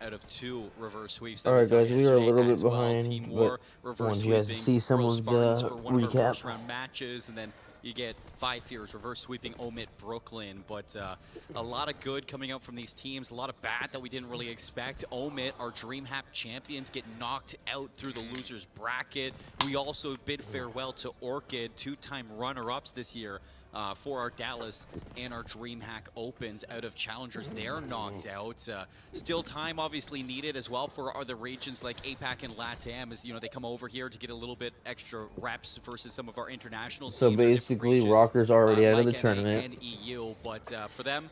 out of 2 reverse sweeps. All right, guys, we are a little bit behind, Team but War, I reverse wanted you guys to see some Pearl of Spartans the for one of our recap. first round matches, and then you get 5 Fears reverse sweeping Amd Brooklyn. But a lot of good coming out from these teams, a lot of bad that we didn't really expect. Amd, our DreamHack champions, get knocked out through the losers bracket. We also bid farewell to Orchid, 2-time runner-ups this year. For our Dallas and our DreamHack Opens out of Challengers. They're knocked out. Still time obviously needed as well for other regions like APAC and LATAM, as they come over here to get a little bit extra reps versus some of our international teams. So basically, Rocker's already out of the tournament. And EU, but for them,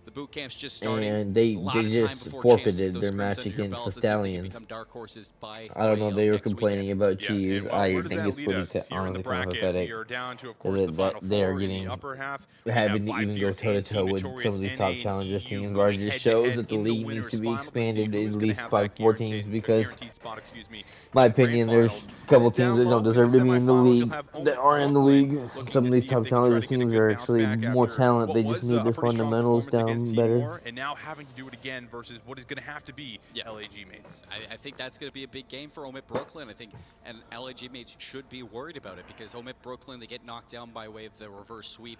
the boot camp's just starting. And they just forfeited their match against the Stallions. I don't know, they were complaining about cheese. I think it's pretty honestly kind of pathetic that they are getting having to even go toe-to-toe with some of these top Challengers teams, where it just shows that the league needs to be expanded to at least 4 teams, because my opinion, there's a couple teams that don't deserve to be in the league that are in the league. Some of these top Challengers teams are actually more talent. They just need their fundamentals down better. And now having to do it again versus what is going to have to be LAG mates. I think that's going to be a big game for Amd Brooklyn. I think, and LAG mates should be worried about it, because Amd Brooklyn, they get knocked down by way of the reverse sweep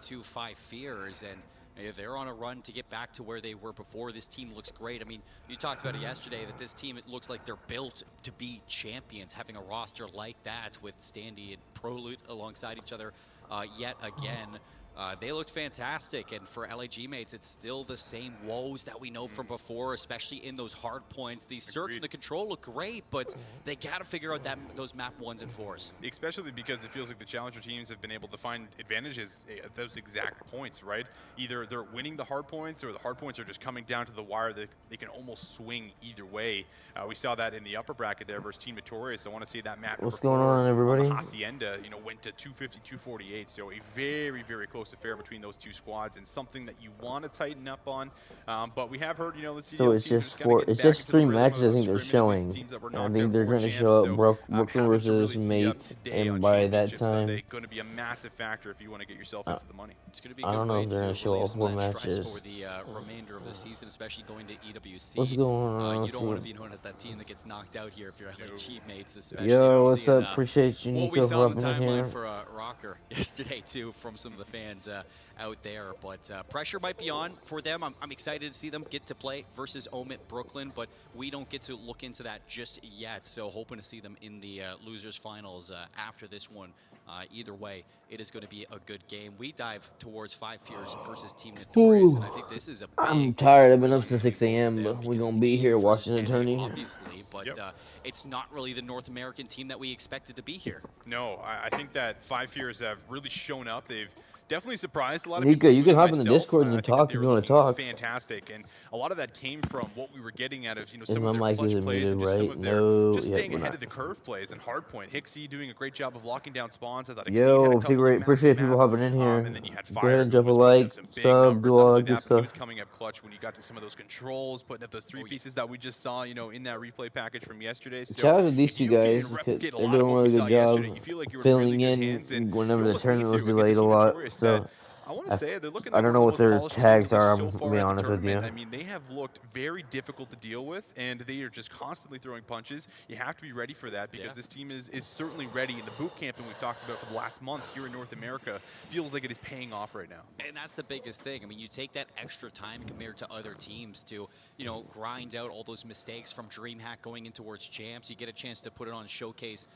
to 5 Fears, and they're on a run to get back to where they were before. This team looks great. I mean, you talked about it yesterday, that this team, it looks like they're built to be champions, having a roster like that with Standy and Prolute alongside each other yet again. They looked fantastic, and for LAG mates, it's still the same woes that we know from before, especially in those hard points. The search and the control look great, but they got to figure out those map 1s and 4s. Especially because it feels like the Challenger teams have been able to find advantages at those exact points, right? Either they're winning the hard points, or the hard points are just coming down to the wire. They can almost swing either way. We saw that in the upper bracket there versus Team Notorious. I want to see that map. What's going on, everybody? Hacienda, went to 250, 248, so a very, very close affair between those 2 squads, and something that you want to tighten up on. But we have heard, let's see. So it's just 3 matches I think they're showing. I think they're going to show up Brooklyn versus mates, and by that time, it's going to be a massive factor if you want to get yourself into the money. It's going to be. I don't know if they're going to show all 4 matches for the remainder of the season, especially going to EWC. What's going on? You don't want to be known as that team that gets knocked out here if you're LAG mates, especially. Yo, what's up? Appreciate you, Nico, for upping in here. For Rocker yesterday too, from some of the fans out there, but pressure might be on for them. I'm excited to see them get to play versus Amd Brooklyn, but we don't get to look into that just yet, so hoping to see them in the losers finals after this one. Either way, it is going to be a good game. We dive towards 5 Fears versus Team Notorious, and I think this is a big, I'm tired. I've been up since 6 a.m., but we're going to be here watching the tourney. Obviously, but it's not really the North American team that we expected to be here. No, I think that 5 Fears have really shown up. They've definitely surprised a lot of Nico, people. You can hop in the Discord and talk if you want to talk. Fantastic, and a lot of that came from what we were getting out of some of their clutch plays, and just some of their staying ahead of the curve plays and hard point. Hixie doing a great job of locking down spawns. I thought appreciate people hopping in here. And then you had Go ahead and drop a like, sub, do all that good stuff. He was coming up clutch when you got to some of those controls, putting up those 3 pieces that we just saw, in that replay package from yesterday. So shout out to these 2 guys, because they're doing a really good job filling in whenever the tournament was delayed a lot. So I want to say they're looking. I don't know what their tags are. I'm gonna be honest with you. I mean, they have looked very difficult to deal with, and they are just constantly throwing punches. You have to be ready for that, because this team is certainly ready. And the boot camping we've talked about for the last month here in North America feels like it is paying off right now. And that's the biggest thing. I mean, you take that extra time compared to other teams to, grind out all those mistakes from DreamHack going in towards champs. You get a chance to put it on showcase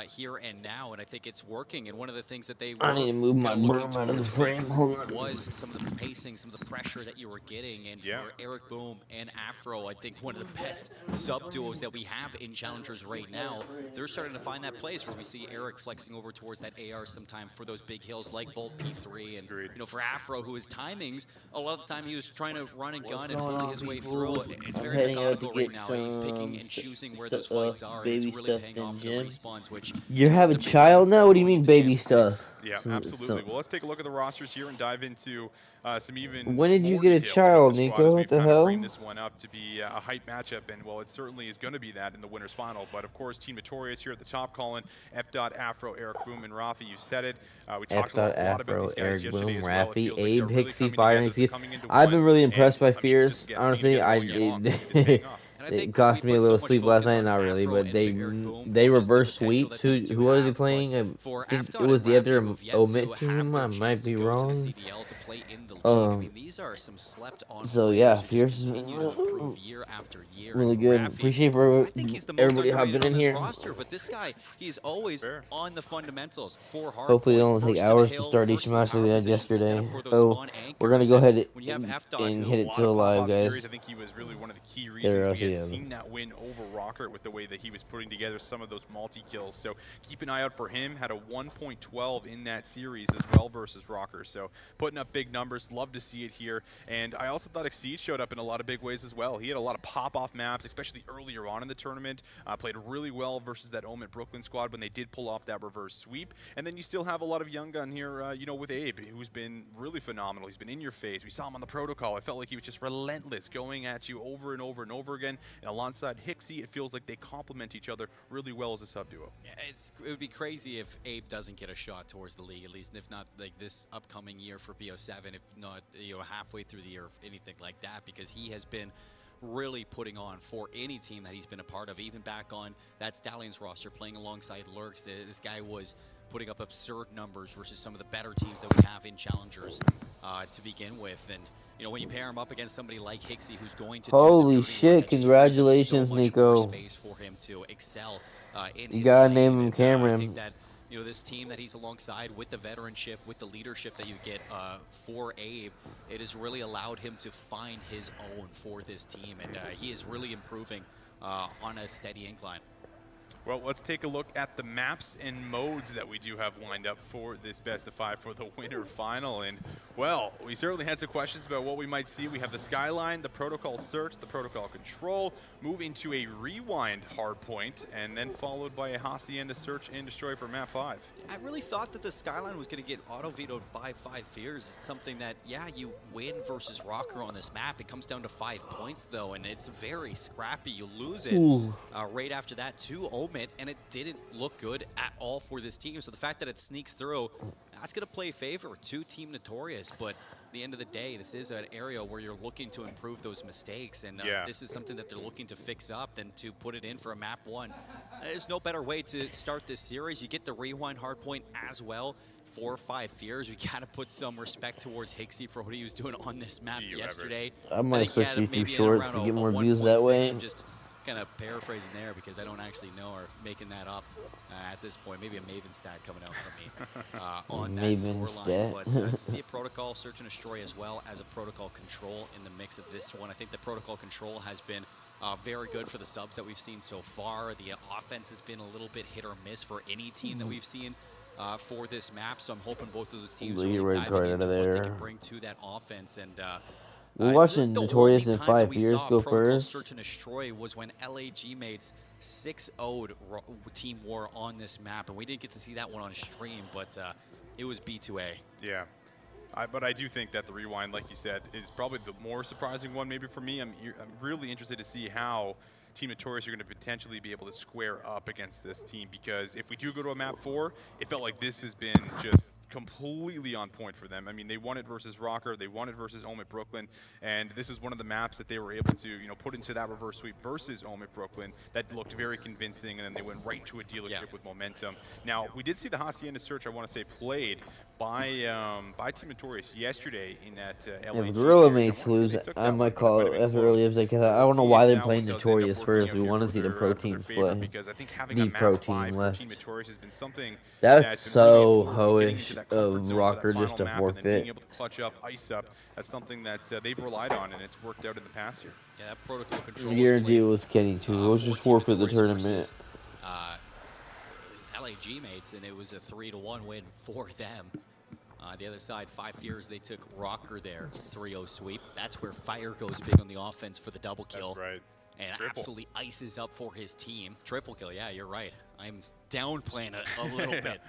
here and now, and I think it's working. And one of the things that they were I need to move my broom out of the frame. Was some of the pacing, some of the pressure that you were getting, and for Eric Boom and Afro, I think one of the best sub duos that we have in Challengers right now. They're starting to find that place where we see Eric flexing over towards that AR sometime for those big hills like Volt P3, and for Afro, who his timings, a lot of the time he was trying to run and gun and bully his way through. It's very methodical right now. He's picking and choosing where those fights are. It's really paying off the respawns, which you have a child now? What do you mean baby stuff? Yeah, absolutely. Well, let's take a look at the rosters here and dive into some even. When did you get a child, Nico? What the hell? Framed this one up to be a hype matchup, and well, it certainly is going to be that in the winners final. But of course, Team Notorious here at the top, Colin, Afro, Eric Boom, and Rafi. You said it. We talked a lot about these guys yesterday as well. Rafi, Abe, Hixie, Fire, Hixie. I've been really impressed by Fierce. Honestly, it cost me a little sleep last night, not really, but they reverse sweeps. Who are they playing? I think it was the other Omit team. I might be wrong. So yeah, Fierce is really good. Appreciate for everybody hopping in here. But this guy, he's always on the fundamentals. Hopefully, it only take hours to start each match like we had yesterday. So we're gonna go ahead and hit it to live, guys. I think he was really one of the key reasons we had seen that win over Rocker with the way that he was putting together some of those multi-kills. So keep an eye out for him. Had a 1.12 in that series as well versus Rocker. So putting up big numbers. Love to see it here. And I also thought Exceed showed up in a lot of big ways as well. He had a lot of pop-off maps, especially earlier on in the tournament. Played really well versus that Omit Brooklyn squad when they did pull off that reverse sweep. And then you still have a lot of young gun here, you know, with Abe, who's been really phenomenal. He's been in your face. We saw him on the protocol. I felt like he was just relentless, going at you over and over and over again. And alongside Hixie, it feels like they complement each other really well as a sub-duo. Yeah, it would be crazy if Abe doesn't get a shot towards the league, at least, if not like this upcoming year for BO7, if not, you know, halfway through the year, anything like that, because he has been really putting on for any team that he's been a part of, even back on that Stallions roster, playing alongside Lurks. This guy was putting up absurd numbers versus some of the better teams that we have in Challengers to begin with. And you know, when you pair him up against somebody like Hixie, who's going to holy shit, congratulations, so Nico. Space for him to excel in you gotta name him Cameron. I think that, you know, this team that he's alongside with the veteranship, with the leadership that you get for Abe, it has really allowed him to find his own for this team, and he is really improving on a steady incline. Well, let's take a look at the maps and modes that we do have lined up for this best of 5 for the winter final. And, well, we certainly had some questions about what we might see. We have the Skyline, the Protocol Search, the Protocol Control, move into a Rewind hardpoint, and then followed by a Hacienda Search and Destroy for map 5. I really thought that the Skyline was going to get auto-vetoed by 5 Fears. It's something that, yeah, you win versus Rocker on this map. It comes down to 5 points, though, and it's very scrappy. You lose it right after that to Omit, and it didn't look good at all for this team. So the fact that it sneaks through, that's going to play favor to Team Notorious. But at the end of the day, this is an area where you're looking to improve those mistakes, and this is something that they're looking to fix up than to put it in for a map 1. There's no better way to start this series. You get the Rewind hardpoint as well. 4 or 5 Fears. We gotta put some respect towards Hixie for what he was doing on this map yesterday. I might switch you through shorts to get more views that way. I'm just kind of paraphrasing there because I don't actually know or making that up at this point. Maybe a Maven stat coming out from me on that scoreline. But to see a Protocol Search and Destroy as well as a Protocol Control in the mix of this one, I think the Protocol Control has been very good for the subs that we've seen so far. The offense has been a little bit hit or miss for any team that we've seen for this map, so I'm hoping both of those teams really diving into what they can bring to that offense. And we're watching Notorious in 5 Fears go first. Search and Destroy was when LAG mates 6-0'd Team War on this map, and we didn't get to see that one on stream, but it was B2A. Yeah. But I do think that the Rewind, like you said, is probably the more surprising one maybe for me. I'm really interested to see how Team Notorious are going to potentially be able to square up against this team, because if we do go to a map 4, it felt like this has been just completely on point for them. I mean, they won it versus Rocker, they won it versus Omit Brooklyn, and this is one of the maps that they were able to, you know, put into that reverse sweep versus Omit Brooklyn that looked very convincing, and then they went right into a dealership with momentum. Now, we did see the Hacienda Search, I want to say, played by Team Notorious yesterday in that LA. If Gorilla mates lose, I might call it as early as they can. I don't know why they're playing Notorious first. We want to see the pro teams play. Because I think having the pro team left. Team Notorious has been something that's so hoish of Rocker just to forfeit. Being able to clutch up, ice up, that's something that they've relied on, and it's worked out in the past year. Yeah, that Protocol Control. I guarantee it was Kenny too. It was just forfeit the tournament. LAG mates, and it was a 3-1 win for them. The other side, 5 Fears, they took Rocker there, 3-0 sweep. That's where Fire goes big on the offense for the double kill. That's right. And absolutely ices up for his team. Triple kill, yeah, you're right. I'm downplaying it a little bit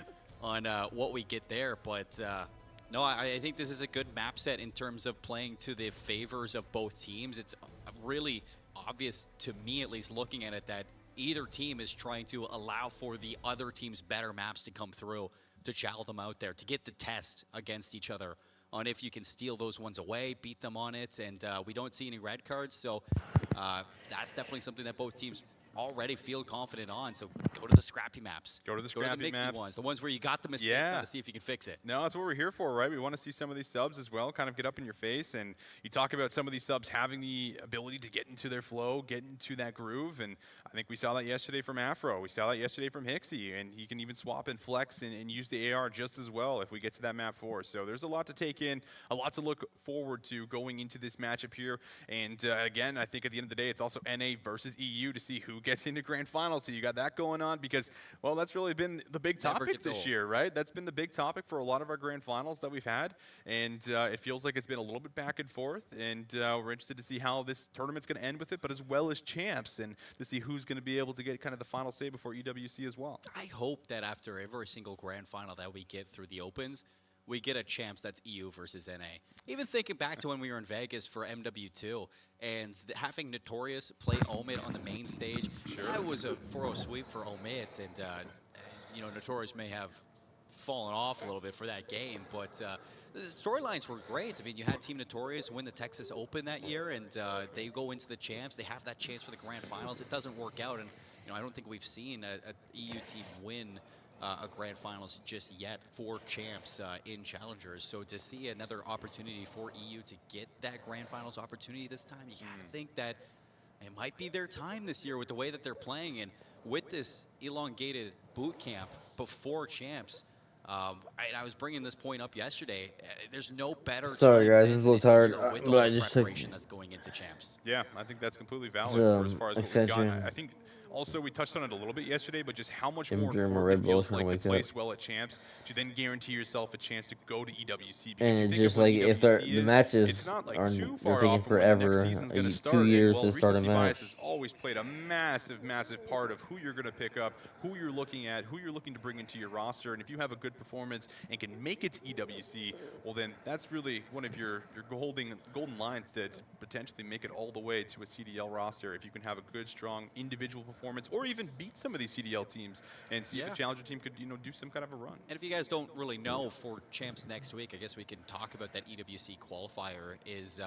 on what we get there. But no, I think this is a good map set in terms of playing to the favors of both teams. It's really obvious to me, at least looking at it, that either team is trying to allow for the other team's better maps to come through, to chow them out there, to get the test against each other on if you can steal those ones away, beat them on it, and we don't see any red cards, so that's definitely something that both teams already feel confident on. So go to the scrappy maps. Go to the scrappy maps. Ones, the ones where you got the mistakes on to see if you can fix it. No, that's what we're here for, right? We want to see some of these subs as well kind of get up in your face. And you talk about some of these subs having the ability to get into their flow, get into that groove. And I think we saw that yesterday from Afro. We saw that yesterday from Hixie. And he can even swap and flex and use the AR just as well if we get to that map 4. So there's a lot to take in, a lot to look forward to going into this matchup here. And again, I think at the end of the day, it's also NA versus EU to see who gets into Grand Finals. So you got that going on because, well, that's really been the big topic this year, right? That's been the big topic for a lot of our Grand Finals that we've had. And it feels like it's been a little bit back and forth. And we're interested to see how this tournament's going to end with it, but as well as champs, and to see who's going to be able to get kind of the final say before EWC as well. I hope that after every single Grand Final that we get through the Opens, we get a champs that's EU versus NA. Even thinking back to when we were in Vegas for MW2 and having Notorious play Omid on the main stage, that was a 4-0 sweep for Omid, and you know, Notorious may have fallen off a little bit for that game, but the storylines were great. I mean, you had Team Notorious win the Texas Open that year, and they go into the champs. They have that chance for the Grand Finals. It doesn't work out, and you know, I don't think we've seen a EU team win a Grand Finals just yet for champs in Challengers. So to see another opportunity for EU to get that Grand Finals opportunity this time, you gotta think that it might be their time this year with the way that they're playing, and with this elongated boot camp before champs. I was bringing this point up yesterday. There's no better. Sorry guys, I'm a little tired, but I just took. That's going into champs. Yeah, I think that's completely valid for as far as what we've got. I think. Also, we touched on it a little bit yesterday, but just how much more important it feels like to place well at champs to then guarantee yourself a chance to go to EWC. And it's just like if the matches are they're taking forever, 2 years to start a match. Has always played a massive, massive part of who you're going to pick up, who you're looking at, who you're looking to bring into your roster. And if you have a good performance and can make it to EWC, well then that's really one of your golden lines to potentially make it all the way to a CDL roster. If you can have a good, strong individual performance, or even beat some of these CDL teams and see if a Challenger team could, you know, do some kind of a run. And if you guys don't really know, for champs next week, I guess we can talk about that EWC qualifier. Is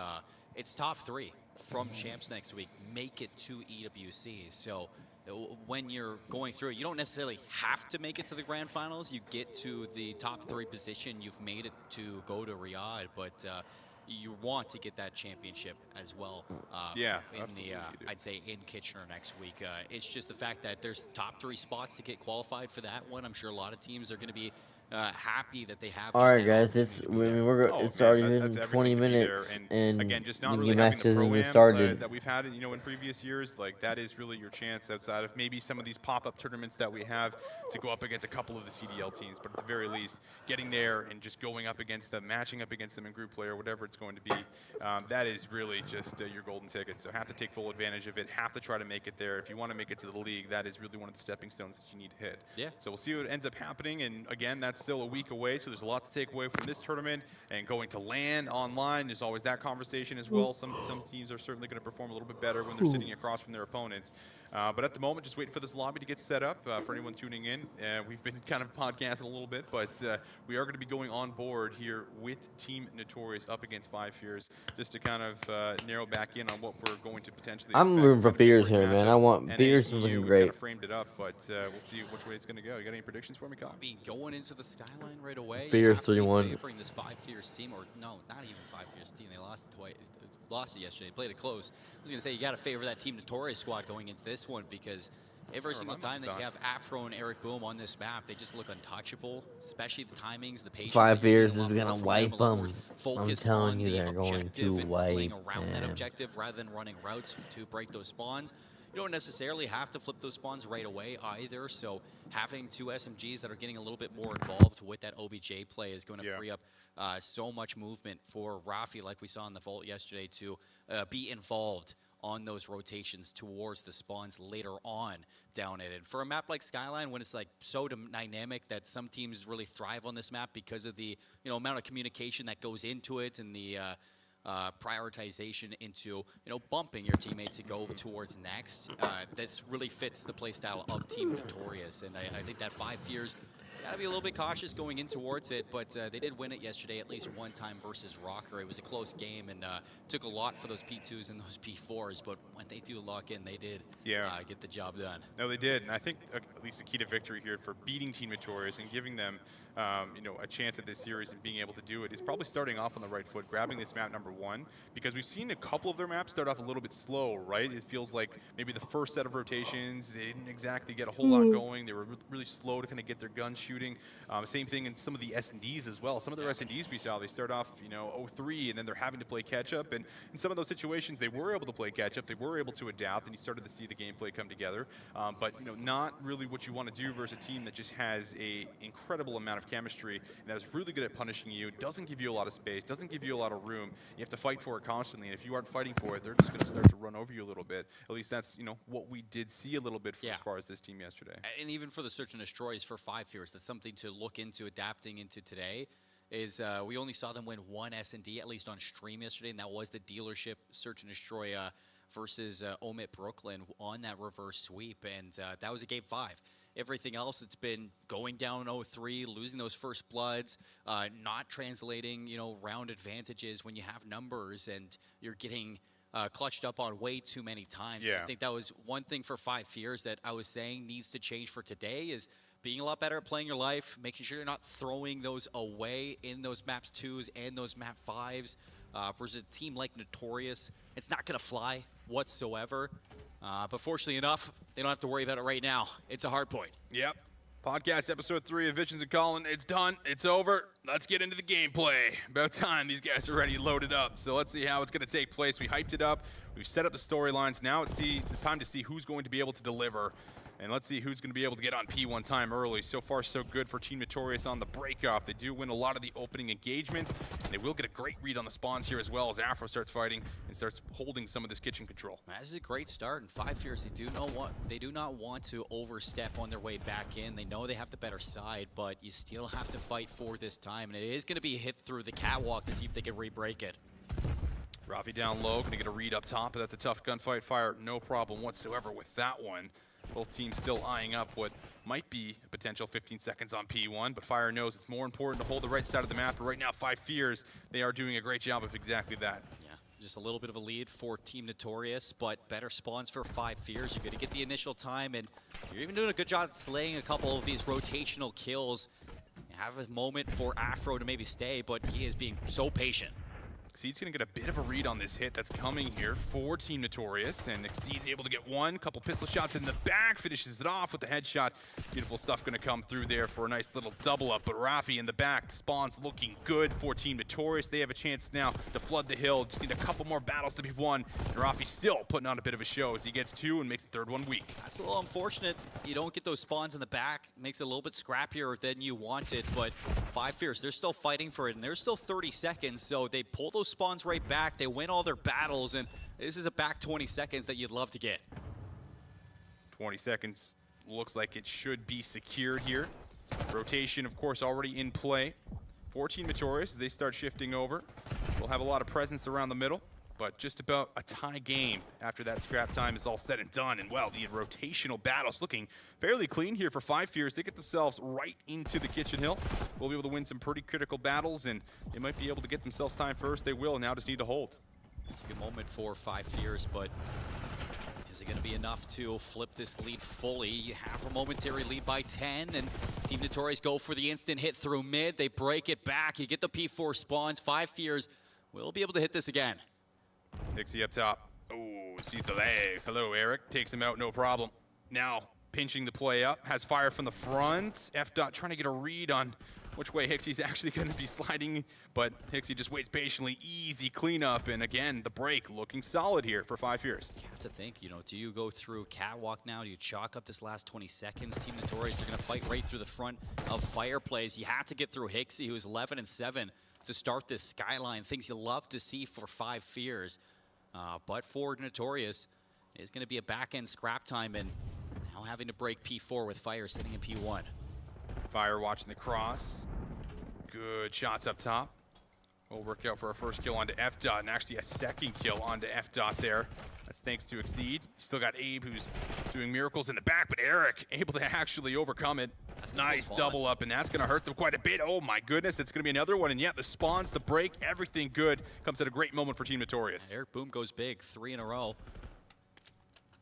it's top 3 from champs next week make it to EWC. So when you're going through it, you don't necessarily have to make it to the Grand Finals. You get to the top 3 position, you've made it to go to Riyadh, but you want to get that championship as well. Yeah, in the I'd say in Kitchener next week. It's just the fact that there's top 3 spots to get qualified for that one. I'm sure a lot of teams are going to be happy that they have. All right, guys, it's it's already been 20 minutes, and again, just not the really match having the hasn't even pro-am started. that we've had, you know, in previous years. Like that is really your chance outside of maybe some of these pop-up tournaments that we have to go up against a couple of the CDL teams. But at the very least, getting there and just going up against them, matching up against them in group play or whatever it's going to be, that is really just your golden ticket. So have to take full advantage of it. Have to try to make it there. If you want to make it to the league, that is really one of the stepping stones that you need to hit. Yeah. So we'll see what ends up happening. And again, that's still a week away. So there's a lot to take away from this tournament, and going to LAN online, there's always that conversation as well. Some teams are certainly going to perform a little bit better when they're sitting across from their opponents. But at the moment, just waiting for this lobby to get set up for anyone tuning in. We've been kind of podcasting a little bit, but we are going to be going on board here with Team Notorious up against Five Fears, just to kind of narrow back in on what we're going to potentially I'm rooting for Fears here, man. I want Fears to look great. Kind of framed it up, but we'll see which way it's going to go. You got any predictions for me, Kyle? I mean, going into the skyline right away. Fears 3-1. Favoring this Five Fears team, or no, not even Five Fears team. They lost twice. Lost it yesterday. Played it close. I was going to say you got to favor that Team Notorious squad going into this one, because every single time that you have Afro and Eric Boom on this map, they just look untouchable, especially the timings, the patience. 5 Fears is going to wipe them. I'm Focus telling on you, the they're going to objective and wipe slaying around that them. objective rather than running routes to break those spawns. You don't necessarily have to flip those spawns right away either, so having 2 SMGs that are getting a little bit more involved with that OBJ play is going to free up so much movement for Rafi, like we saw in the vault yesterday, to be involved on those rotations towards the spawns later on down it. And for a map like Skyline, when it's like so dynamic that some teams really thrive on this map because of the amount of communication that goes into it and the prioritization into bumping your teammates to go towards next. This really fits the playstyle of Team Notorious, and I think that 5 years gotta be a little bit cautious going in towards it, but they did win it yesterday at least one time versus Rocker. It was a close game and took a lot for those P2s and those P4s, but when they do lock in, they did get the job done. No, they did, and I think at least the key to victory here for beating Team Notorious and giving them a chance at this series and being able to do it is probably starting off on the right foot, grabbing this map #1, because we've seen a couple of their maps start off a little bit slow, right? It feels like maybe the first set of rotations, they didn't exactly get a whole lot going. They were really slow to kind of get their guns shooting. Same thing in some of the S&Ds as well. Some of their S&Ds we saw, they start off, 0-3, and then they're having to play catch-up. And in some of those situations, they were able to play catch-up. They were able to adapt, and you started to see the gameplay come together. But, not really what you want to do versus a team that just has a incredible amount of chemistry and that is really good at punishing you, doesn't give you a lot of space, doesn't give you a lot of room. You have to fight for it constantly, and if you aren't fighting for it, they're just going to start to run over you a little bit. At least that's, what we did see a little bit as far as this team yesterday. And even for the Search and Destroys for 5 years, that's something to look into adapting into today. Is we only saw them win one S&D, at least on stream yesterday, and that was the dealership Search and Destroy versus Omit Brooklyn on that reverse sweep, and that was a game 5. Everything else, it's been going down 0-3, losing those first bloods, not translating, round advantages when you have numbers and you're getting clutched up on way too many times. Yeah. I think that was one thing for 5 years that I was saying needs to change for today is being a lot better at playing your life, making sure you're not throwing those away in those maps 2s and those map 5s versus a team like Notorious. It's not going to fly whatsoever. But fortunately enough, they don't have to worry about it right now. It's a hard point. Yep. Podcast episode 3 of Visions and Colin. It's done. It's over. Let's get into the gameplay. About time. These guys are ready, loaded up. So let's see how it's going to take place. We hyped it up. We've set up the storylines. Now it's the time to see who's going to be able to deliver. And let's see who's going to be able to get on P1 time early. So far, so good for Team Notorious on the breakoff. They do win a lot of the opening engagements, and they will get a great read on the spawns here as well as Afro starts fighting and starts holding some of this kitchen control. This is a great start. In 5 years, they do not want to overstep on their way back in. They know they have the better side, but you still have to fight for this time, and it is going to be hit through the catwalk to see if they can re-break it. Rafi down low, going to get a read up top, but that's a tough gunfight. Fire, no problem whatsoever with that one. Both teams still eyeing up what might be a potential 15 seconds on P1, but Fire knows it's more important to hold the right side of the map. But right now, 5 Fears, they are doing a great job of exactly that. Yeah, just a little bit of a lead for Team Notorious, but better spawns for 5 Fears. You're going to get the initial time, and you're even doing a good job slaying a couple of these rotational kills. You have a moment for Afro to maybe stay, but he is being so patient. Exceed's going to get a bit of a read on this hit that's coming here for Team Notorious, and Exceed's able to get one, couple pistol shots in the back, finishes it off with the headshot. Beautiful stuff going to come through there for a nice little double up, but Rafi in the back, spawns looking good for Team Notorious. They have a chance now to flood the hill, just need a couple more battles to be won, and Rafi still putting on a bit of a show as he gets 2 and makes the 3rd one weak. That's a little unfortunate. You don't get those spawns in the back, makes it a little bit scrappier than you wanted, but 5 Fears, they're still fighting for it, and there's still 30 seconds, so they pull those spawns right back. They win all their battles, and this is a back 20 seconds that you'd love to get. 20 seconds looks like it should be secured here. Rotation, of course, already in play. 14 Notorious as they start shifting over. We'll have a lot of presence around the middle, but just about a tie game after that scrap time is all said and done. And well, the rotational battles looking fairly clean here for 5 Fears. They get themselves right into the kitchen hill. We'll be able to win some pretty critical battles, and they might be able to get themselves time first. They will, now just need to hold. It's a good moment for 5 Fears, but is it going to be enough to flip this lead fully? You have a momentary lead by 10, and Team Notorious go for the instant hit through mid. They break it back. You get the P4 spawns. 5 Fears will be able to hit this again. Nixie up top. Oh, sees the legs. Hello, Eric. Takes him out, no problem. Now, pinching the play up. Has fire from the front. F-Dot trying to get a read on which way Hixie's actually going to be sliding, but Hixie just waits patiently. Easy cleanup, and again, the break looking solid here for 5 Fears. You have to think, do you go through catwalk now? Do you chalk up this last 20 seconds? Team Notorious, they're going to fight right through the front of Fire plays. You have to get through Hixie, who's 11-7 to start this Skyline. Things you love to see for 5 Fears. But for Notorious, it's going to be a back-end scrap time, and now having to break P4 with Fire sitting in P1. Fire watching the cross. Good shots up top. We'll work out for our first kill onto F-Dot, and actually a second kill onto F-Dot there. That's thanks to Exceed. Still got Abe, who's doing miracles in the back, but Eric able to actually overcome it. That's nice double up, and that's going to hurt them quite a bit. Oh my goodness, it's going to be another one. And yeah, the spawns, the break, everything good comes at a great moment for Team Notorious. Eric Boom goes big, 3 in a row.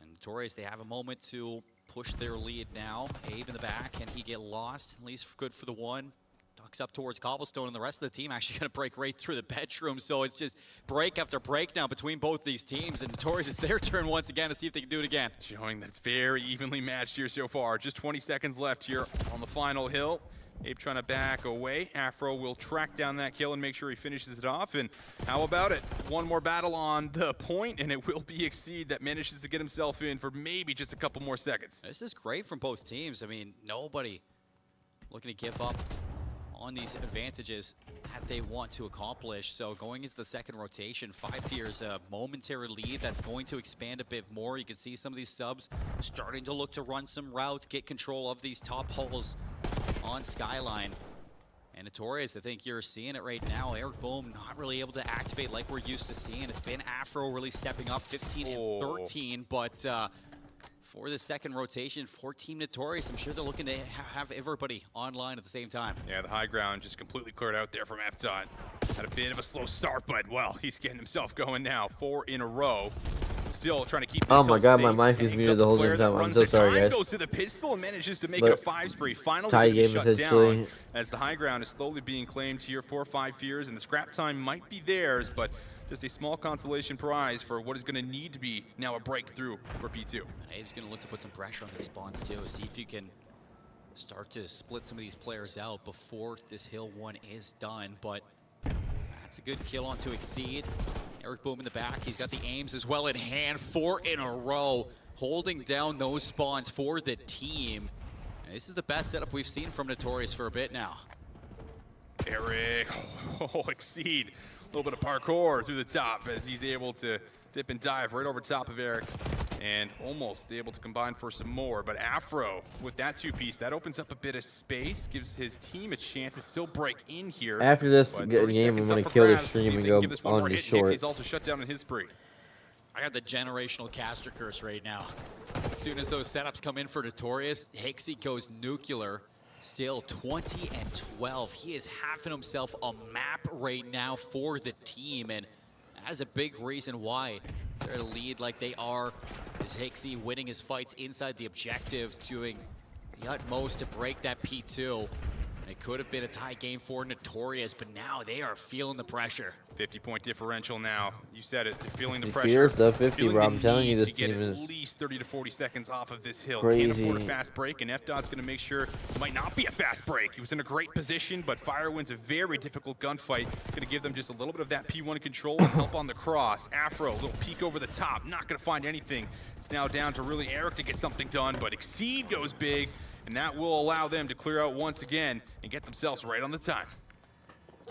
And Notorious, they have a moment to push their lead now. Abe in the back, can he get lost? At least good for the one. Ducks up towards Cobblestone, and the rest of the team actually going to break right through the bedroom. So it's just break after break now between both these teams. And Notorious, it's their turn once again to see if they can do it again. Showing that it's very evenly matched here so far. Just 20 seconds left here on the final hill. Abe trying to back away. Afro will track down that kill and make sure he finishes it off. And how about it? One more battle on the point, and it will be Exceed that manages to get himself in for maybe just a couple more seconds. This is great from both teams. I mean, nobody looking to give up on these advantages that they want to accomplish. So going into the second rotation, 5 tiers, a momentary lead that's going to expand a bit more. You can see some of these subs starting to look to run some routes, get control of these top holes on Skyline. And Notorious, I think you're seeing it right now. Eric Boom not really able to activate like we're used to seeing. It's been Afro really stepping up, 15 and 13, but for the second rotation for Team Notorious, I'm sure they're looking to have everybody online at the same time. Yeah, the high ground just completely cleared out there from F-Dot. Had a bit of a slow start, but well, he's getting himself going now. 4 in a row. Still trying to keep this. Oh my god, my mic is muted the whole time. I'm so sorry, guys. Goes to the pistol and manages to make it a 5 spree. Finally tie game shut down as the high ground is slowly being claimed here for 5 fears, and the scrap time might be theirs, but just a small consolation prize for what is going to need to be now a breakthrough for P2. And Abe's going to look to put some pressure on the spawns too, see if you can start to split some of these players out before this hill one is done. But that's a good kill onto Exceed. Eric Boom in the back, he's got the aims as well in hand, 4 in a row, holding down those spawns for the team. And this is the best setup we've seen from Notorious for a bit now. Eric, Exceed. A little bit of parkour through the top as he's able to dip and dive right over top of Eric and almost able to combine for some more. But Afro with that 2-piece, that opens up a bit of space, gives his team a chance to still break in here. After this game, I'm going to kill the stream and go on to shorts. He's also shut down in his spree. I got the generational caster curse right now. As soon as those setups come in for Notorious, Hixie goes nuclear. Still 20 and 12. He is having himself a map right now for the team, and that's a big reason why they're the lead like they are. Is Hixie winning his fights inside the objective, doing the utmost to break that P2. And it could have been a tie game for Notorious, but now they are feeling the pressure. 50-point differential now. You said it, feeling the pressure. Feels the 50, bro. I'm telling you, this team is at least 30 to 40 seconds off of this hill. Crazy. Can't afford a fast break, and F-Dot's going to make sure it might not be a fast break. He was in a great position, but Fire wins a very difficult gunfight. Going to give them just a little bit of that P1 control and help on the cross. Afro, a little peek over the top, not going to find anything. It's now down to really Eric to get something done, but Exceed goes big, and that will allow them to clear out once again and get themselves right on the time.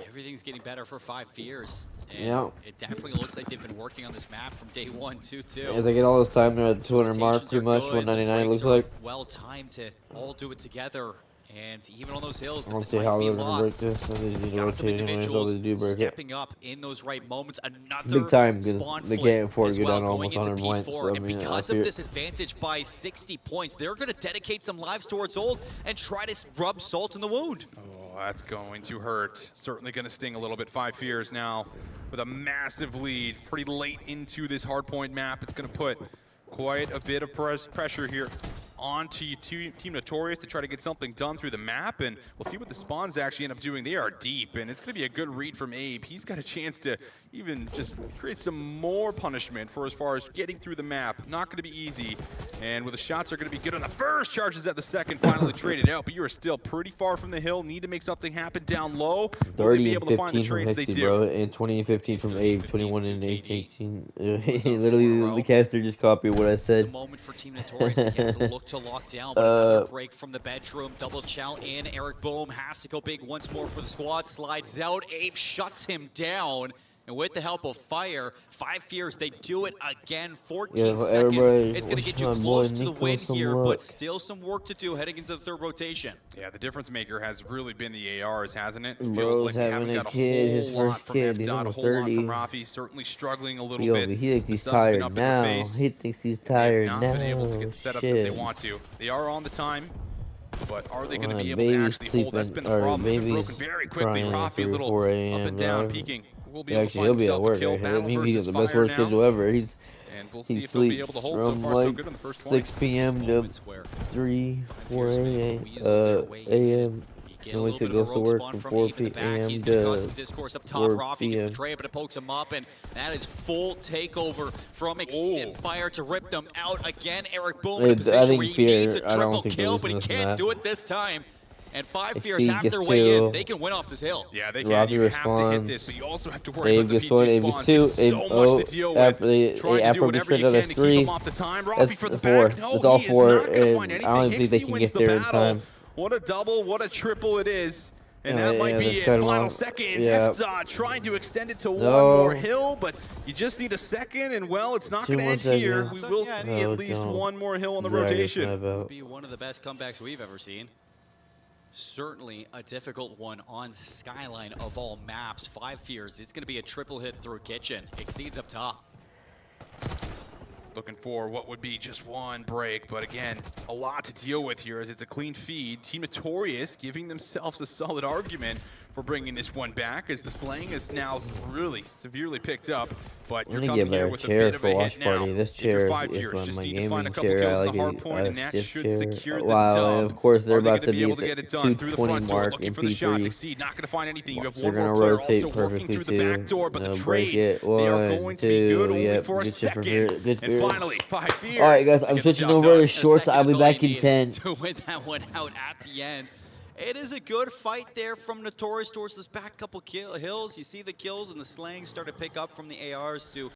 Everything's getting better for 5 fears. And yeah, it definitely looks like they've been working on this map from day 1, 2, 2. As they get all this time, they're at 200 mark, too much, 199 it looks like. Well timed to all do it together. And even on those hills, I don't see how they're going to break this. I need to rotate individuals stepping up in those right moments. Another big time, spawn they can't afford to go well, down almost 100 points. So, and because of this advantage by 60 points, they're going to dedicate some lives towards Old and try to rub salt in the wound. Oh, that's going to hurt. Certainly going to sting a little bit. 5 fears now with a massive lead pretty late into this hardpoint map. It's going to put quite a bit of pressure here onto Team Notorious to try to get something done through the map, and we'll see what the spawns actually end up doing. They are deep, and it's going to be a good read from Abe. He's got a chance to even just create some more punishment for as far as getting through the map. Not going to be easy, and with the shots are going to be good on the first, charges at the second, finally traded out, but you are still pretty far from the hill. Need to make something happen down low. 30 and 15 from Hixie, bro, and 20 and 15 from Abe, 21 and 18. Literally, the caster just copied what I said. It's a moment for Team Notorious. They have to look to lock down, but another break from the bedroom. Double chow in. Eric Boom has to go big once more for the squad. Slides out. Abe shuts him down. And with the help of fire, 5 Fears, they do it again. 14 seconds. It's going to get you close to the win here, but still some work to do heading into the 3rd rotation. Yeah, the difference maker has really been the ARs, hasn't it? Feels like they haven't got a his first kid. He's almost 30. From Rafi, certainly struggling a little bit. He thinks he's tired now. He thinks he's tired now. Not been able to get the setups that they want to. They are on the time. But are they going to be able to actually hold? That's been the problem. It's been broken very quickly. Rafi a little up and down, peeking. Will be able to find himself a kill. Battle versus the best work schedule ever. He sleeps from like 6 p.m. to 3, 4 a.m. And went to go to work from 4 p.m. to 4 p.m. But it pokes him up, and that is full takeover from Exceeded Fire to rip them out again. Eric Boom in a position where he needs a triple kill, but he can't do it this time. And 5 Fears have their way in. They can win off this hill. Yeah, they can. You have to hit this, but you also have to worry about the PG spawn. So much to deal with. Trying to do whatever you can to keep him off the time. Rafi for the back. No, it's all 4, and I don't think they can get there in time. What a double, what a triple it is. And that might be it. Final seconds. Efzod trying to extend it to one more hill, but you just need a second, and well, it's not going to end here. We will see at least one more hill on the rotation. It will be one of the best comebacks we've ever seen. Certainly a difficult one on Skyline of all maps. 5 Fears. It's going to be a triple hit through Kitchen. Exceeds up top. Looking for what would be just one break, but again, a lot to deal with here as it's a clean feed. Team Notorious giving themselves a solid argument for bringing this one back, as the slaying is now really severely picked up. But you're coming here with a bit of a hit now. This chair is my gaming chair. I like it. This chair. Wow, and of course they're about to be at the 220 mark in P3. Not going to find anything. You have one more player also working through the back door, but the trades, they are going to be good only for a second. And finally, 5 Fears. All right, guys, I'm switching over to shorts. I'll be back in 10. To win that one out at the end. It is a good fight there from Notorious towards those back couple hills. You see the kills and the slaying start to pick up from the ARs to